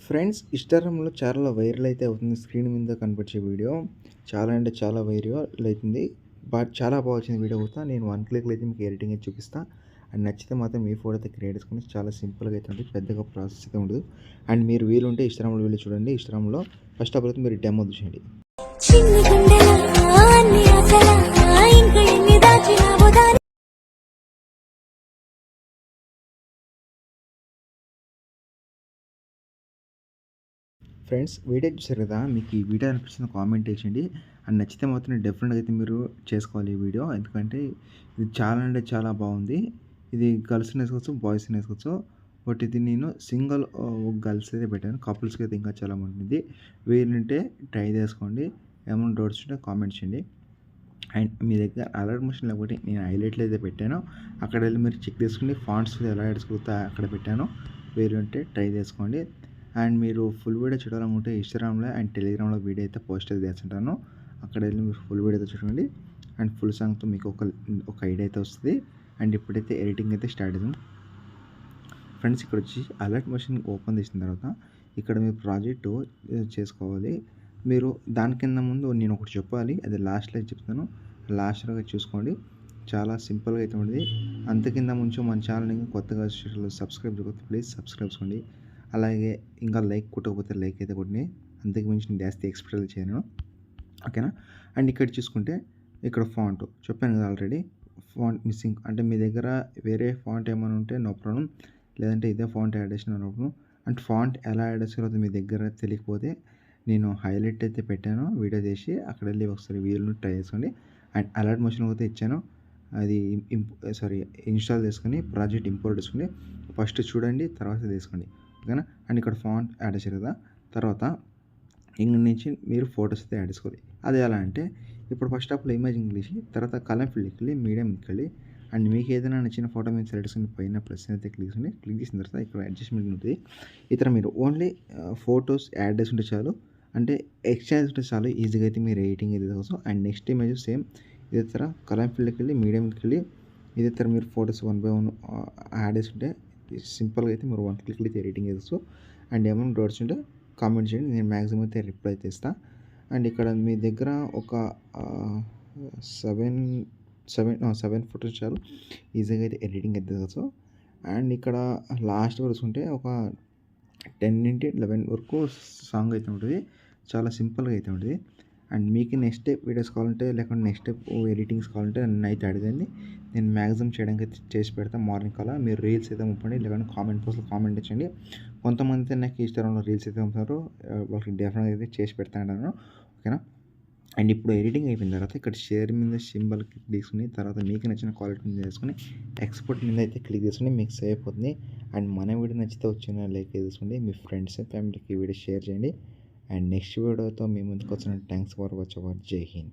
Friends, ఇన్‌స్టాగ్రామ్‌లో చాలా viral అయితే అవుతుంది. స్క్రీన్ మీద కనిపించే వీడియో చాలా అంటే చాలా వైరల్ అయితుంది. చాలా బాగా వచ్చింది వీడియో కూడా. నేను వన్ క్లిక్‌లో అయితే మీకు ఎడిటింగ్ అయితే చూపిస్తా. అండ్ నచ్చితే మాత్రం మీ ఫోటో అయితే క్రియేట్ చేసుకొని చాలా సింపుల్‌గా అయితే ఉంటుంది. పెద్దగా ప్రాసెస్ అయితే ఉండదు. అండ్ మీరు వీలుంటే ఇన్‌స్టాగ్రామ్‌లో వెళ్ళి చూడండి. ఇన్‌స్టాగ్రామ్‌లో ఫస్ట్ ఆఫ్ ఆల్ అయితే మీరు డెమో చూసేయండి. చిన్ని గుండెలా అన్ని ఆశలా ఇంకా ఎన్ని దాచినావో దారి ఫ్రెండ్స్, వీడియో చూసారు కదా, మీకు ఈ వీడియో అనిపించిన కామెంట్ చేయండి. అండ్ నచ్చితే మాత్రం డెఫినెట్గా అయితే మీరు చేసుకోవాలి ఈ వీడియో. ఎందుకంటే ఇది చాలా అంటే చాలా బాగుంది. ఇది గర్ల్స్ని వేసుకోవచ్చు, బాయ్స్ని వేసుకోవచ్చు. బట్ ఇది నేను సింగిల్ గర్ల్స్ అయితే పెట్టాను. కపుల్స్కి అయితే ఇంకా చాలా బాగుంటుంది. వీలుంటే ట్రై చేసుకోండి. ఏమైనా డౌట్స్ ఉంటే కామెంట్ చేయండి. అండ్ మీ దగ్గర అలర్ట్ మోషన్ లేకపోతే నేను హైలైట్లు అయితే పెట్టాను. అక్కడ వెళ్ళి మీరు చెక్ చేసుకుని ఫాంట్స్ ఎలా ఎడుచుకుంటా అక్కడ పెట్టాను. వీలుంటే ట్రై చేసుకోండి. అండ్ మీరు ఫుల్ వీడియో చూడాలనుకుంటే ఇన్స్టాగ్రామ్లో అండ్ టెలిగ్రామ్లో వీడియో అయితే పోస్ట్ అయితే చేస్తుంటాను. అక్కడ వెళ్ళి మీరు ఫుల్ వీడియో అయితే చూడండి. అండ్ ఫుల్ సాంగ్తో మీకు ఒక ఐడియా అయితే వస్తుంది. అండ్ ఇప్పుడైతే ఎడిటింగ్ అయితే స్టార్ట్ అవుతుంది. ఫ్రెండ్స్, ఇక్కడ వచ్చి అలర్ట్ మోషన్ ఓపెన్ చేసిన తర్వాత ఇక్కడ మీరు ప్రాజెక్టు చేసుకోవాలి. మీరు దాని కింద ముందు నేను ఒకటి చెప్పాలి, అది లాస్ట్లో చెప్తాను. లాస్ట్లో చూసుకోండి. చాలా సింపుల్గా అయితే ఉంటుంది. అంత కింద ముందు మన ఛానల్ని కొత్తగా సబ్స్క్రైబ్ చేయకపోతే ప్లీజ్ సబ్స్క్రైబ్ చేసుకోండి. అలాగే ఇంకా లైక్ కొట్టకపోతే లైక్ అయితే కొట్టి, అంతకు మించి నేను జాస్తి ఎక్స్పెక్ట్ చేయను. ఓకేనా? అండ్ ఇక్కడ చూసుకుంటే ఇక్కడ ఫాంట్ చెప్పాను కదా ఆల్రెడీ. ఫాంట్ మిస్సింగ్ అంటే మీ దగ్గర వేరే ఫాంట్ ఏమైనా ఉంటే నో ప్రాబ్లం, లేదంటే ఇదే ఫాంట్ యాడ్ చేసిన నో ప్రాబ్లం. అండ్ ఫాంట్ ఎలా యాడ్ చేస్తారో మీ దగ్గర తెలియకపోతే నేను హైలైట్ అయితే పెట్టాను వీడియో చేసి, అక్కడ వెళ్ళి ఒకసారి వీలును ట్రై చేసుకోండి. అండ్ అలర్ట్ మోషన్ అయితే ఇచ్చాను, అది ఇన్స్టాల్ చేసుకొని ప్రాజెక్ట్ ఇంపోర్ట్ చేసుకుని ఫస్ట్ చూడండి, తర్వాత తీసుకోండి. ఓకేనా? అండ్ ఇక్కడ ఫాంట్ యాడ్ చేశారు కదా, తర్వాత ఇంక నుంచి మీరు ఫొటోస్ అయితే యాడ్ చేసుకోవాలి. అది ఎలా అంటే ఇప్పుడు first of all image English, తర్వాత కలర్ ఫీల్డ్కి వెళ్ళి మీడియంకి వెళ్ళి అండ్ మీకు ఏదైనా నచ్చిన ఫోటో మీరు సెలెక్ట్ చేసుకుని పైన ప్లస్ అయితే క్లిక్ చేసిన తర్వాత ఇక్కడ అడ్జస్ట్మెంట్ ఉంటుంది. ఇతర మీరు ఓన్లీ ఫొటోస్ యాడ్ చేసుకుంటే చాలు, అంటే ఎక్స్చేంజ్ ఉంటే చాలు. ఈజీగా అయితే మీరు ఎడిటింగ్ ఇది కోసం. అండ్ నెక్స్ట్ ఇమేజ్ సేమ్ ఇదే తర కలర్ ఫీల్డ్కి వెళ్ళి మీడియంకి వెళ్ళి ఇదే తర మీరు ఫొటోస్ 1 by 1 యాడ్ చేసుకుంటే సింపుల్గా అయితే మీరు 1 క్లిక్లో అయితే ఎడిటింగ్ చేసుకో. అండ్ ఏమైనా డౌట్స్ ఉంటే కామెంట్ చేయండి, నేను మ్యాక్సిమం అయితే రిప్లై అయితే ఇస్తాను. అండ్ ఇక్కడ మీ దగ్గర ఒక 7 ఫొటోస్ చాలు, ఈజీగా అయితే ఎడిటింగ్ అయితే తెలుసు. అండ్ ఇక్కడ లాస్ట్ వరకు ఉంటే ఒక 10 నుండి 11 వరకు సాంగ్ అయితే ఉంటుంది. చాలా సింపుల్గా అయితే ఉంటుంది. అండ్ మీకు నెక్స్ట్ స్టెప్ వీడియోస్ కావాలంటే, లేకుంటే నెక్స్ట్ స్టెప్ ఎడిటింగ్స్ కావాలంటే నన్ను అయితే అడగండి, నేను మ్యాక్సిమం చేయడానికి అయితే చేసి పెడతాను. మార్నింగ్ కల్లా మీరు రీల్స్ అయితే పంపండి, లేకుంటే కామెంట్ బాక్స్లో కామెంట్ ఇచ్చండి. కొంతమంది అయితే నాకు ఇన్స్టాగ్రామ్లో రీల్స్ అయితే పంపుతారు, వాళ్ళకి డెఫినెట్గా అయితే చేసి పెడతాను. ఓకేనా? అండ్ ఇప్పుడు ఎడిటింగ్ అయిపోయిన తర్వాత ఇక్కడ షేర్ మీద సింబల్ క్లిక్ చేసుకుని తర్వాత మీకు నచ్చిన క్వాలిటీ మీద చేసుకుని ఎక్స్పోర్ట్ మీద అయితే క్లిక్ చేసుకుని మీకు సేవ్ అయిపోతుంది. అండ్ మన వీడియో నచ్చితే వచ్చిన లైక్ చేసుకోండి, మీ ఫ్రెండ్స్ అండ్ ఫ్యామిలీకి వీడియో షేర్ చేయండి. అండ్ నెక్స్ట్ వీడియోతో మీ ముందుకు వచ్చిన థ్యాంక్స్ ఫర్ వాచ్ అవర్. జై హింద్.